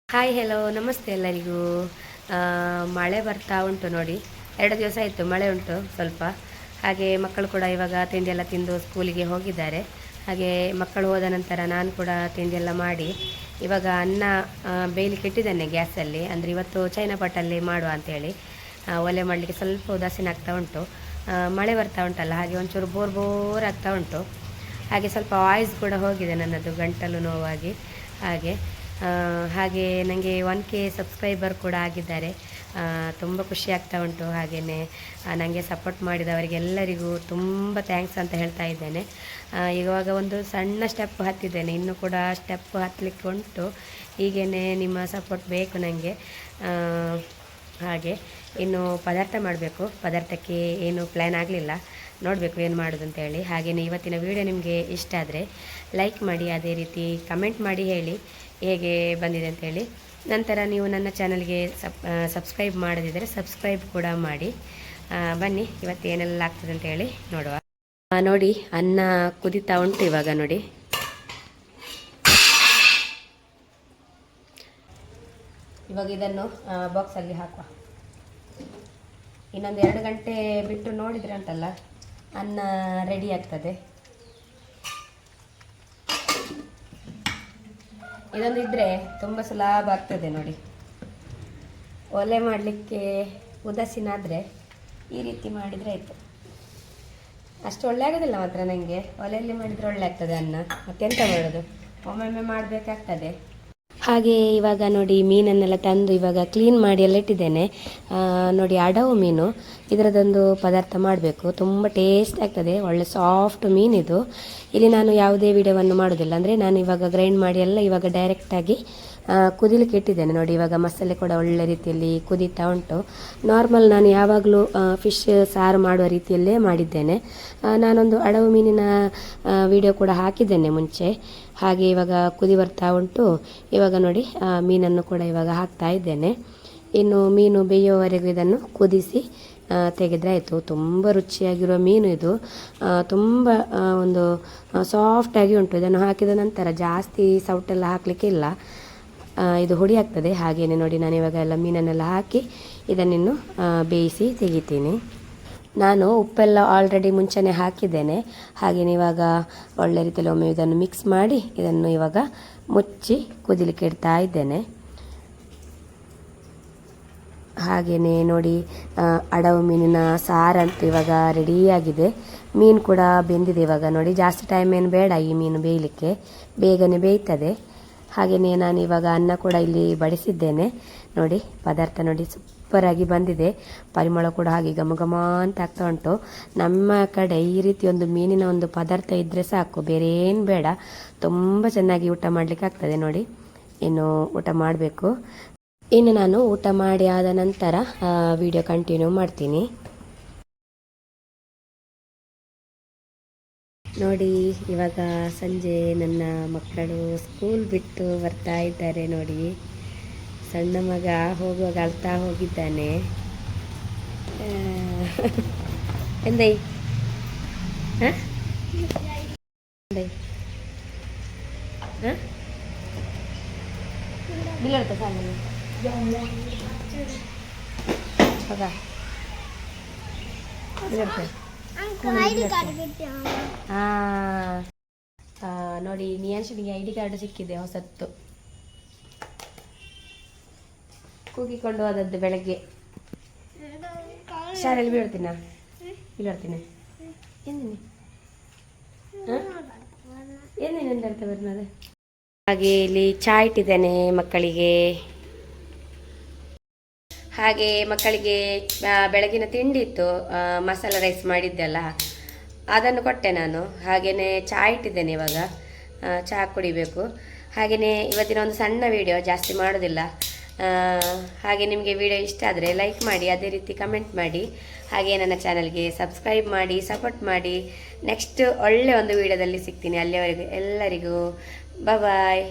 Hi hello ನಮಸ್ತೆ ಎಲ್ಲರಿಗೂ. ಮಳೆ ಬರ್ತಾ ಉಂಟು ನೋಡಿ, 2 ದಿವಸ ಆಯಿತು ಮಳೆ ಉಂಟು ಸ್ವಲ್ಪ. ಹಾಗೆ ಮಕ್ಕಳು ಕೂಡ ಇವಾಗ ತಿಂಡಿ ಎಲ್ಲ ತಿಂದು ಸ್ಕೂಲಿಗೆ ಹೋಗಿದ್ದಾರೆ. ಹಾಗೆ ಮಕ್ಕಳು ಹೋದ ನಂತರ ನಾನು ಕೂಡ ತಿಂಡಿ ಎಲ್ಲ ಮಾಡಿ ಇವಾಗ ಅನ್ನ ಬೇಯಲಿಕ್ಕೆ ಇಟ್ಟಿದ್ದೇನೆ ಗ್ಯಾಸಲ್ಲಿ. ಅಂದರೆ ಇವತ್ತು ಚೈನಾ ಪಟ್ಟಲ್ಲಿ ಮಾಡುವ ಅಂಥೇಳಿ ಒಲೆ ಮಾಡಲಿಕ್ಕೆ ಸ್ವಲ್ಪ ಉದಾಸೀನ ಆಗ್ತಾ ಉಂಟು. ಮಳೆ ಬರ್ತಾ ಉಂಟಲ್ಲ, ಹಾಗೆ ಒಂಚೂರು ಬೋರ್ ಆಗ್ತಾ ಉಂಟು. ಹಾಗೆ ಸ್ವಲ್ಪ ವಾಯ್ಸ್ ಕೂಡ ಹೋಗಿದೆ ನನ್ನದು, ಗಂಟಲು ನೋವಾಗಿ. ಹಾಗೆ ನನಗೆ 1K ಸಬ್ಸ್ಕ್ರೈಬರ್ ಕೂಡ ಆಗಿದ್ದಾರೆ. ತುಂಬ ಖುಷಿ ಆಗ್ತಾ ಉಂಟು. ಹಾಗೆಯೇ ನನಗೆ ಸಪೋರ್ಟ್ ಮಾಡಿದವರಿಗೆಲ್ಲರಿಗೂ ತುಂಬ ಥ್ಯಾಂಕ್ಸ್ ಅಂತ ಹೇಳ್ತಾ ಇದ್ದೇನೆ. ಇವಾಗ ಒಂದು ಸಣ್ಣ ಸ್ಟೆಪ್ ಹತ್ತಿದ್ದೇನೆ, ಇನ್ನೂ ಕೂಡ ಸ್ಟೆಪ್ ಹತ್ತಲಿಕ್ಕೆ ಉಂಟು. ಹೀಗೇ ನಿಮ್ಮ ಸಪೋರ್ಟ್ ಬೇಕು ನನಗೆ. ಹಾಗೆ ಇನ್ನು ಪದಾರ್ಥ ಮಾಡಬೇಕು. ಪದಾರ್ಥಕ್ಕೆ ಏನು ಪ್ಲ್ಯಾನ್ ಆಗಲಿಲ್ಲ, ನೋಡಬೇಕು ಏನು ಮಾಡೋದು ಅಂತೇಳಿ. ಹಾಗೆಯೇ ಇವತ್ತಿನ ವಿಡಿಯೋ ನಿಮಗೆ ಇಷ್ಟ ಆದರೆ ಲೈಕ್ ಮಾಡಿ, ಅದೇ ರೀತಿ ಕಮೆಂಟ್ ಮಾಡಿ ಹೇಳಿ ಹೇಗೆ ಬಂದಿದೆ ಅಂತೇಳಿ. ನಂತರ ನೀವು ನನ್ನ ಚಾನಲ್ಗೆ ಸಬ್ಸ್ಕ್ರೈಬ್ ಮಾಡದಿದ್ದರೆ ಸಬ್ಸ್ಕ್ರೈಬ್ ಕೂಡ ಮಾಡಿ. ಬನ್ನಿ ಇವತ್ತು ಏನೆಲ್ಲ ಆಗ್ತದೆ ಅಂತೇಳಿ ನೋಡುವ. ನೋಡಿ, ಅನ್ನ ಕುದೀತಾ ಉಂಟು ಇವಾಗ ನೋಡಿ. ಇವಾಗ ಇದನ್ನು ಬಾಕ್ಸಲ್ಲಿ ಹಾಕುವ. ಇನ್ನೊಂದು 2 ಗಂಟೆ ಬಿಟ್ಟು ನೋಡಿದರೆ ಉಂಟಲ್ಲ, ಅನ್ನ ರೆಡಿ ಆಗ್ತದೆ. ಇದೊಂದು ಇದ್ದರೆ ತುಂಬ ಸುಲಭ ಆಗ್ತದೆ ನೋಡಿ. ಒಲೆ ಮಾಡಲಿಕ್ಕೆ ಉದಾಸೀನ ಆದರೆ ಈ ರೀತಿ ಮಾಡಿದರೆ ಆಯಿತು. ಅಷ್ಟು ಒಳ್ಳೆ ಆಗೋದಿಲ್ಲ ಮಾತ್ರ ನನಗೆ. ಒಲೆಯಲ್ಲಿ ಮಾಡಿದರೆ ಒಳ್ಳೆ ಆಗ್ತದೆ ಅನ್ನ. ಮತ್ತೆಂತ ಮಾಡೋದು, ಒಮ್ಮೊಮ್ಮೆ ಮಾಡಬೇಕಾಗ್ತದೆ. ಹಾಗೆ ಇವಾಗ ನೋಡಿ, ಮೀನನ್ನೆಲ್ಲ ತಂದು ಇವಾಗ ಕ್ಲೀನ್ ಮಾಡಿ ಎಲ್ಲ ಇಟ್ಟಿದ್ದೇನೆ. ನೋಡಿ, ಅಡವು ಮೀನು, ಇದರದೊಂದು ಪದಾರ್ಥ ಮಾಡಬೇಕು. ತುಂಬ ಟೇಸ್ಟ್ ಆಗ್ತದೆ, ಒಳ್ಳೆ ಸಾಫ್ಟ್ ಮೀನಿದು. ಇಲ್ಲಿ ನಾನು ಯಾವುದೇ ವಿಡಿಯೋವನ್ನು ಮಾಡೋದಿಲ್ಲ, ಅಂದರೆ ನಾನು ಇವಾಗ ಗ್ರೈಂಡ್ ಮಾಡಿ ಎಲ್ಲ ಇವಾಗ ಡೈರೆಕ್ಟಾಗಿ ಕುದಿಲಿಕ್ಕೆ ಇಟ್ಟಿದ್ದೇನೆ. ನೋಡಿ, ಇವಾಗ ಮಸಾಲೆ ಕೂಡ ಒಳ್ಳೆ ರೀತಿಯಲ್ಲಿ ಕುದೀತಾ ಉಂಟು. ನಾರ್ಮಲ್ ನಾನು ಯಾವಾಗಲೂ ಫಿಶ್ ಸಾರು ಮಾಡುವ ರೀತಿಯಲ್ಲೇ ಮಾಡಿದ್ದೇನೆ. ನಾನೊಂದು ಅಡವು ಮೀನಿನ ವಿಡಿಯೋ ಕೂಡ ಹಾಕಿದ್ದೇನೆ ಮುಂಚೆ. ಹಾಗೆ ಇವಾಗ ಕುದಿ ಬರ್ತಾ ಉಂಟು. ಇವಾಗ ನೋಡಿ, ಮೀನನ್ನು ಕೂಡ ಇವಾಗ ಹಾಕ್ತಾ ಇದ್ದೇನೆ. ಇನ್ನು ಮೀನು ಬೇಯುವವರೆಗೂ ಇದನ್ನು ಕುದಿಸಿ ತೆಗೆದ್ರೆ ಆಯಿತು. ತುಂಬ ರುಚಿಯಾಗಿರುವ ಮೀನು ಇದು, ತುಂಬ ಒಂದು ಸಾಫ್ಟಾಗಿ ಉಂಟು. ಇದನ್ನು ಹಾಕಿದ ನಂತರ ಜಾಸ್ತಿ ಸೌಟೆಲ್ಲ ಹಾಕಲಿಕ್ಕೆ ಇಲ್ಲ, ಇದು ಹುಡಿ ಆಗ್ತದೆ. ಹಾಗೆಯೇ ನೋಡಿ, ನಾನು ಇವಾಗ ಎಲ್ಲ ಮೀನನ್ನೆಲ್ಲ ಹಾಕಿ ಇದನ್ನಿನ್ನು ಬೇಯಿಸಿ ತೆಗಿತೀನಿ. ನಾನು ಉಪ್ಪೆಲ್ಲ ಆಲ್ರೆಡಿ ಮುಂಚೆನೇ ಹಾಕಿದ್ದೇನೆ. ಹಾಗೆಯೇ ಇವಾಗ ಒಳ್ಳೆ ರೀತಿಯಲ್ಲಿ ಒಮ್ಮೆ ಇದನ್ನು ಮಿಕ್ಸ್ ಮಾಡಿ ಇದನ್ನು ಇವಾಗ ಮುಚ್ಚಿ ಕುದಿಲಿಕ್ಕೆ ಇಡ್ತಾ ಇದ್ದೇನೆ. ಹಾಗೆಯೇ ನೋಡಿ, ಅಡವು ಮೀನಿನ ಸಾರಂತೂ ಇವಾಗ ರೆಡಿಯಾಗಿದೆ. ಮೀನು ಕೂಡ ಬೆಂದಿದೆ ಇವಾಗ ನೋಡಿ. ಜಾಸ್ತಿ ಟೈಮ್ ಏನು ಬೇಡ ಈ ಮೀನು ಬೇಯಲಿಕ್ಕೆ, ಬೇಗನೆ ಬೇಯ್ತದೆ. ಹಾಗೆಯೇ ನಾನು ಇವಾಗ ಅನ್ನ ಕೂಡ ಇಲ್ಲಿ ಬಡಿಸಿದ್ದೇನೆ. ನೋಡಿ, ಪದಾರ್ಥ ನೋಡಿ ಸೂಪರಾಗಿ ಬಂದಿದೆ. ಪರಿಮಳ ಕೂಡ ಹಾಗೆ ಘಮ ಘಮ ಅಂತ ಆಗ್ತಾ ಉಂಟು. ನಮ್ಮ ಕಡೆ ಈ ರೀತಿ ಒಂದು ಮೀನಿನ ಒಂದು ಪದಾರ್ಥ ಇದ್ದರೆ ಸಾಕು, ಬೇರೆ ಏನು ಬೇಡ. ತುಂಬ ಚೆನ್ನಾಗಿ ಊಟ ಮಾಡಲಿಕ್ಕೆ ಆಗ್ತದೆ ನೋಡಿ. ಇನ್ನು ಊಟ ಮಾಡಬೇಕು. ಇನ್ನು ನಾನು ಊಟ ಮಾಡಿ ಆದ ನಂತರ ವಿಡಿಯೋ ಕಂಟಿನ್ಯೂ ಮಾಡ್ತೀನಿ. ನೋಡಿ, ಇವಾಗ ಸಂಜೆ ನನ್ನ ಮಕ್ಕಳು ಸ್ಕೂಲ್ ಬಿಟ್ಟು ಬರ್ತಾ ಇದ್ದಾರೆ ನೋಡಿ. ಸಣ್ಣ ಮಗ ಹೋಗುವಾಗ ಅಳ್ತಾ ಹೋಗಿದ್ದಾನೆ. ಎಂದೈ ಬಿಲ್ಲಡ್ತ ಸಾಲ ನೋಡಿ, ನಿಯಾನ್ಶನಿಗೆ ID ಕಾರ್ಡ್ ಸಿಕ್ಕಿದೆ ಹೊಸತ್ತು. ಕೂಗಿಕೊಂಡು ಹೋದದ್ದು ಬೆಳಗ್ಗೆ. ಶಾಲೆಯಲ್ಲಿ ಬೀಳ್ತೀನ ಏನೇನೆಂತ ಬರ್ನದೆ. ಹಾಗೆ ಇಲ್ಲಿ ಚಹಾ ಇಟ್ಟಿದ್ದೇನೆ ಮಕ್ಕಳಿಗೆ. ಹಾಗೆ ಮಕ್ಕಳಿಗೆ ಬೆಳಗಿನ ತಿಂಡಿ ಇತ್ತು, ಮಸಾಲ ರೈಸ್ ಮಾಡಿದ್ದೆಲ್ಲ, ಅದನ್ನು ಕೊಟ್ಟೆ ನಾನು. ಹಾಗೆಯೇ ಚಹಾ ಇಟ್ಟಿದ್ದೇನೆ, ಇವಾಗ ಚಹಾ ಕುಡಿಬೇಕು. ಹಾಗೆಯೇ ಇವತ್ತಿನ ಒಂದು ಸಣ್ಣ ವಿಡಿಯೋ, ಜಾಸ್ತಿ ಮಾಡೋದಿಲ್ಲ. ಹಾಗೆ ನಿಮಗೆ ವಿಡಿಯೋ ಇಷ್ಟ ಆದರೆ ಲೈಕ್ ಮಾಡಿ, ಅದೇ ರೀತಿ ಕಮೆಂಟ್ ಮಾಡಿ. ಹಾಗೆ ನನ್ನ ಚಾನಲ್ಗೆ ಸಬ್ಸ್ಕ್ರೈಬ್ ಮಾಡಿ, ಸಪೋರ್ಟ್ ಮಾಡಿ. ನೆಕ್ಸ್ಟ್ ಒಳ್ಳೆ ಒಂದು ವಿಡಿಯೋದಲ್ಲಿ ಸಿಗ್ತೀನಿ. ಅಲ್ಲಿವರೆಗೂ ಎಲ್ಲರಿಗೂ ಬಾಯ್.